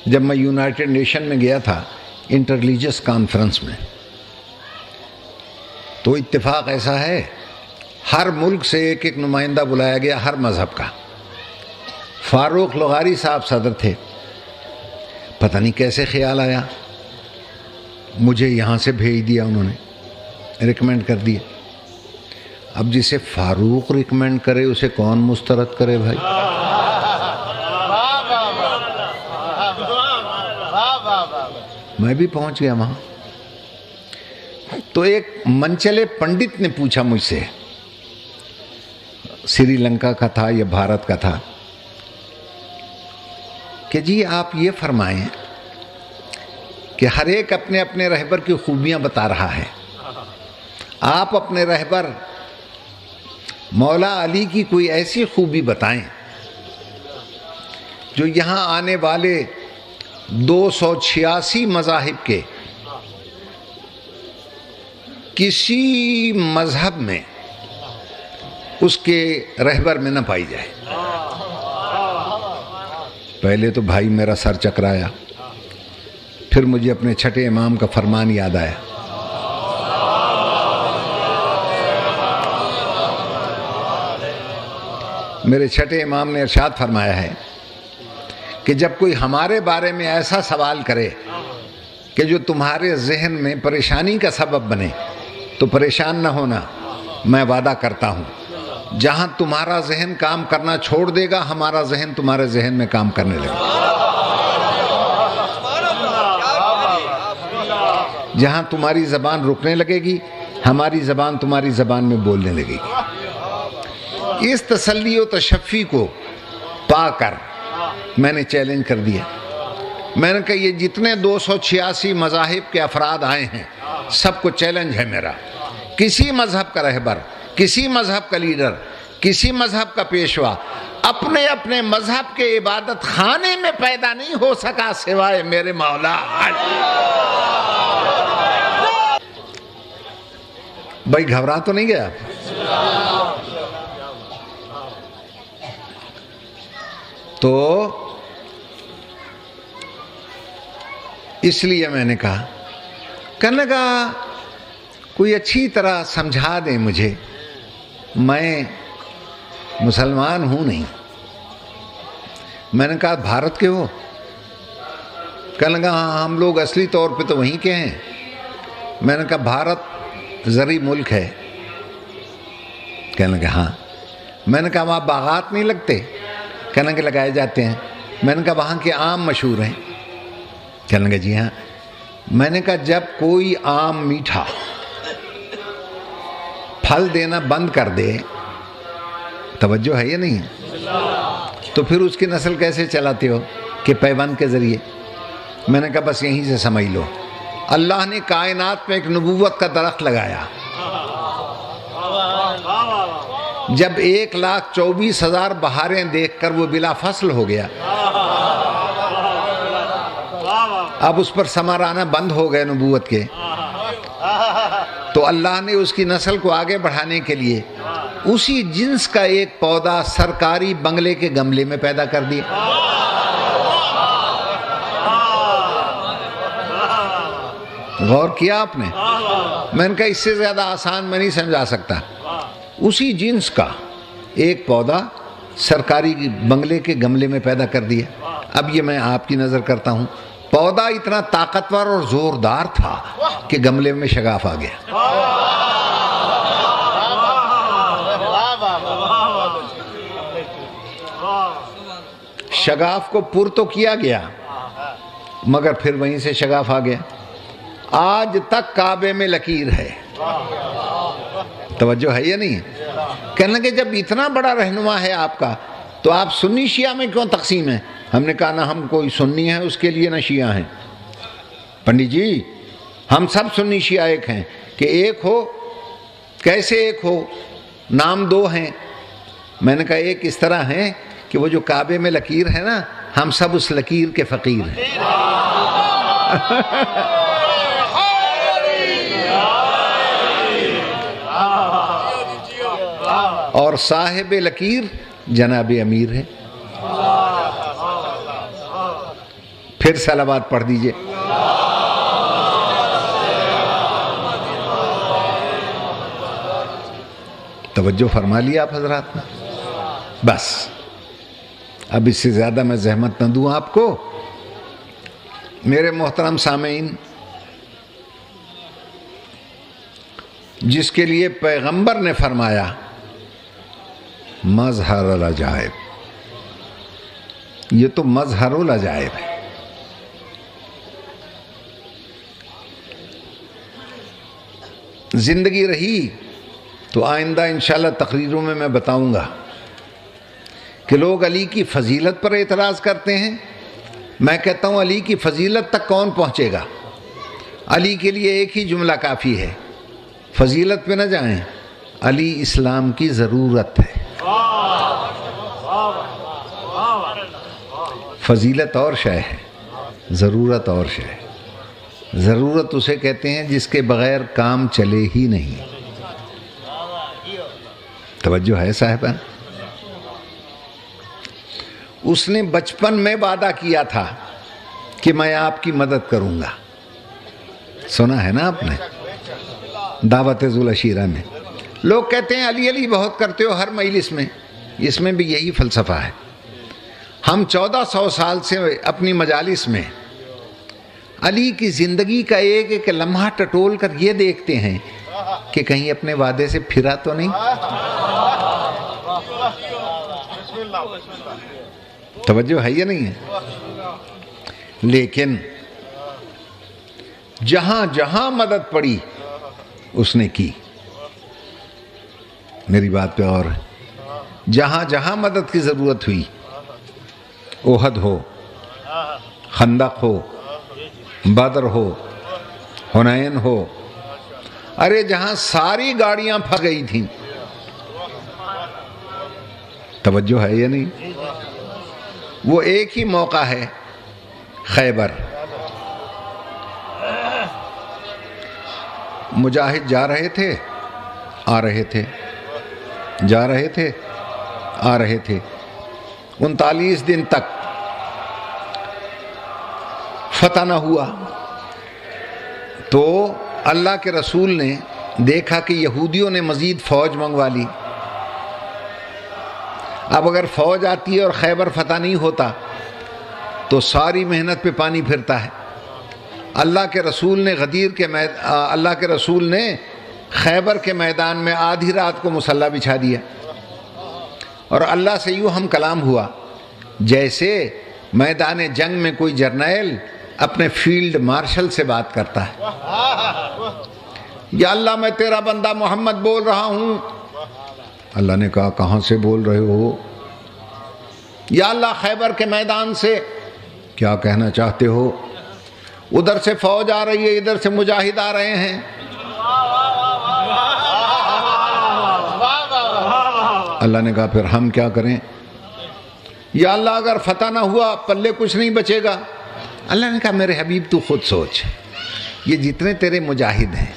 جب میں United nation میں گیا تھا انٹر ریلیجس کانفرنس میں، تو اتفاق ایسا ہے ہر ملک سے ایک ایک نمائندہ بلایا گیا، ہر مذہب کا۔ فاروق لغاری صاحب صدر تھے، پتہ نہیں کیسے خیال آیا، مجھے یہاں سے بھیج دیا، انہوں نے ریکمینڈ کر دیا۔ اب جسے فاروق ریکمینڈ کرے اسے کون مسترد کرے بھائی؟ میں بھی پہنچ گیا وہاں، تو ایک منچلے پنڈت نے پوچھا مجھ سے، سری لنکا کا تھا یا بھارت کا تھا، کہ جی آپ یہ فرمائیں کہ ہر ایک اپنے اپنے رہبر کی خوبیاں بتا رہا ہے، آپ اپنے رہبر مولا علی کی کوئی ایسی خوبی بتائیں جو یہاں آنے والے 286 مذاہب کے کسی مذہب میں اس کے رہبر میں نہ پائی جائے۔ پہلے تو بھائی میرا سر چکرایا، پھر مجھے اپنے چھٹے امام کا فرمان یاد آیا، میرے چھٹے امام نے ارشاد فرمایا ہے کہ جب کوئی ہمارے بارے میں ایسا سوال کرے کہ جو تمہارے ذہن میں پریشانی کا سبب بنے تو پریشان نہ ہونا، میں وعدہ کرتا ہوں جہاں تمہارا ذہن کام کرنا چھوڑ دے گا ہمارا ذہن تمہارے ذہن میں کام کرنے لگے گا، جہاں تمہاری زبان رکنے لگے گی ہماری زبان تمہاری زبان میں بولنے لگے گی۔ اس تسلی و تشفی کو پا کر میں نے چیلنج کر دیا، میں نے کہا یہ جتنے 286 مذاہب کے افراد آئے ہیں سب کو چیلنج ہے میرا، کسی مذہب کا رہبر، کسی مذہب کا لیڈر، کسی مذہب کا پیشوا اپنے اپنے مذہب کے عبادت خانے میں پیدا نہیں ہو سکا سوائے میرے مولا علی۔ بھائی گھبرا تو نہیں گیا؟ تو اس لیے میں نے کہا، کہنے لگا کوئی اچھی طرح سمجھا دیں مجھے، میں مسلمان ہوں نہیں۔ میں نے کہا بھارت کے ہو؟ کہنے لگا ہاں ہم لوگ اصلی طور پہ تو وہیں کے ہیں۔ میں نے کہا بھارت زرعی ملک ہے؟ کہنے لگا ہاں۔ میں نے کہا وہاں باغات نہیں لگتے؟ کہنے لگا لگائے جاتے ہیں۔ میں نے کہا وہاں کے آم مشہور ہیں؟ کہنے لگا جی ہاں۔ میں نے کہا جب کوئی آم میٹھا پھل دینا بند کر دے، توجہ ہے یا نہیں، تو پھر اس کی نسل کیسے چلاتے ہو؟ کہ پیوند کے ذریعے۔ میں نے کہا بس یہیں سے سمجھ لو، اللہ نے کائنات میں ایک نبوت کا درخت لگایا، جب 1,24,000 بہاریں دیکھ کر وہ بلا فصل ہو گیا، اب اس پر ثمر آنا بند ہو گئے نبوت کے، تو اللہ نے اس کی نسل کو آگے بڑھانے کے لیے اسی جنس کا ایک پودا سرکاری بنگلے کے گملے میں پیدا کر دیا۔ غور کیا آپ نے؟ میں نے کہا اس سے زیادہ آسان میں نہیں سمجھا سکتا۔ اسی جنس کا ایک پودا سرکاری بنگلے کے گملے میں پیدا کر دیا۔ اب یہ میں آپ کی نظر کرتا ہوں، پودا اتنا طاقتور اور زوردار تھا کہ گملے میں شگاف آ گیا۔ شگاف کو پر تو کیا گیا مگر پھر وہیں سے شگاف آ گیا۔ آج تک کعبے میں لکیر ہے، توجہ ہے یا نہیں؟ کہنے لگے جب اتنا بڑا رہنما ہے آپ کا تو آپ سنی شیعہ میں کیوں تقسیم ہیں؟ ہم نے کہا نہ ہم کوئی سنی ہیں اس کے لیے نہ شیعہ ہیں پنڈت جی، ہم سب سنی شیعہ ایک ہیں۔ کہ ایک ہو کیسے ایک ہو؟ نام دو ہیں۔ میں نے کہا ایک اس طرح ہیں کہ وہ جو کعبے میں لکیر ہے نا، ہم سب اس لکیر کے فقیر ہیں۔ اور صاحب لکیر جناب امیر ہے۔ پھر صلوات پڑھ دیجئے. توجہ فرما لیا آپ حضرات نے. بس اب اس سے زیادہ میں زحمت نہ دوں آپ کو. میرے محترم سامعین، جس کے لیے پیغمبر نے فرمایا مظہر العجائب، یہ تو مظہر العجائب ہے. زندگی رہی تو آئندہ انشاءاللہ تقریروں میں بتاؤں گا کہ لوگ علی کی فضیلت پر اعتراض کرتے ہیں. میں کہتا ہوں علی کی فضیلت تک کون پہنچے گا؟ علی کے لیے ایک ہی جملہ کافی ہے، فضیلت پہ نہ جائیں، علی اسلام کی ضرورت ہے. فضیلت اور شے ہے، ضرورت اور شے ہے. ضرورت اسے کہتے ہیں جس کے بغیر کام چلے ہی نہیں. توجہ ہے صاحبان؟ اس نے بچپن میں وعدہ کیا تھا کہ میں آپ کی مدد کروں گا. سنا ہے نا آپ نے دعوت ذوالعشیرہ میں. لوگ کہتے ہیں علی علی بہت کرتے ہو ہر مجلس میں. اس میں بھی یہی فلسفہ ہے. ہم 1400 سال سے اپنی مجالس میں علی کی زندگی کا ایک ایک لمحہ ٹٹول کر یہ دیکھتے ہیں کہ کہیں اپنے وعدے سے پھرا تو نہیں. توجہ ہے یا نہیں ہے؟ لیکن جہاں جہاں مدد پڑی اس نے کی. میری بات پہ اور ہے. جہاں جہاں مدد کی ضرورت ہوئی، احد ہو، خندق ہو، بدر ہو، حنین ہو، ارے جہاں ساری گاڑیاں پھنس گئی تھیں. توجہ ہے یا نہیں؟ وہ ایک ہی موقع ہے، خیبر. مجاہد جا رہے تھے، آ رہے تھے، جا رہے تھے، آ رہے تھے. 39 دن تک فتح نہ ہوا. تو اللہ کے رسول نے دیکھا کہ یہودیوں نے مزید فوج منگوا لی. اب اگر فوج آتی ہے اور خیبر فتح نہیں ہوتا تو ساری محنت پہ پانی پھرتا ہے. اللہ کے رسول نے اللہ کے رسول نے خیبر کے میدان میں آدھی رات کو مصلی بچھا دیا اور اللہ سے یوں ہم کلام ہوا جیسے میدان جنگ میں کوئی جرنیل اپنے فیلڈ مارشل سے بات کرتا ہے. یا اللہ میں تیرا بندہ محمد بول رہا ہوں. اللہ نے کہا کہاں سے بول رہے ہو؟ یا اللہ خیبر کے میدان سے. کیا کہنا چاہتے ہو؟ ادھر سے فوج آ رہی ہے، ادھر سے مجاہد آ رہے ہیں. اللہ نے کہا پھر ہم کیا کریں؟ یا اللہ اگر فتح نہ ہوا پلے کچھ نہیں بچے گا. اللہ نے کہا میرے حبیب تو خود سوچ، یہ جتنے تیرے مجاہد ہیں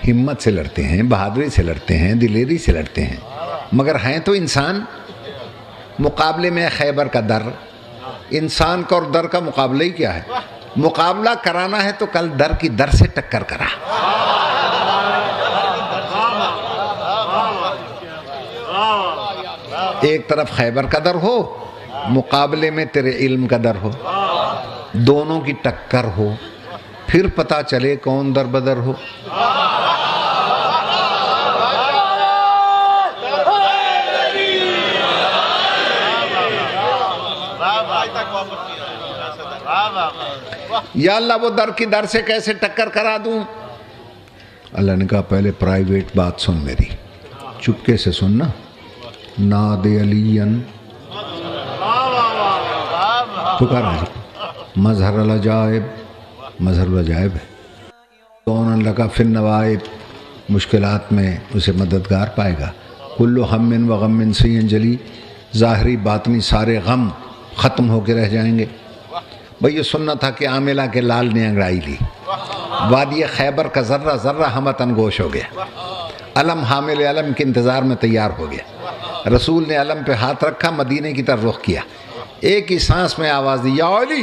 ہمت سے لڑتے ہیں، بہادری سے لڑتے ہیں، دلیری سے لڑتے ہیں، مگر ہیں تو انسان. مقابلے میں خیبر کا در. انسان کا اور در کا مقابلہ ہی کیا ہے؟ مقابلہ کرانا ہے تو کل در کی در سے ٹکر کرا. ایک طرف خیبر کا در ہو، مقابلے میں تیرے علم کا در ہو، دونوں کی ٹکر ہو، پھر پتہ چلے کون در بدر ہو. یا اللہ وہ در کی در سے کیسے ٹکر کرا دوں؟ اللہ نے کہا پہلے پرائیویٹ بات سن میری، چپکے سے سننا. ناد علین پکارا جی. مظہر العجائب، مظہر العجائب ہے. کون لگا فی النوائب، مشکلات میں اسے مددگار پائے گا. کل ہم و غم سے انجلی، ظاہری باطنی سارے غم ختم ہو کے رہ جائیں گے. بھئی یہ سننا تھا کہ عاملہ کے لال نے انگڑائی لی. وادی خیبر کا ذرہ ذرہ ہمتن گوش ہو گیا. علم حامل علم کے انتظار میں تیار ہو گیا. رسول نے علم پہ ہاتھ رکھا، مدینے کی طرف رخ کیا. ایک ہی سانس میں آواز دی یا علی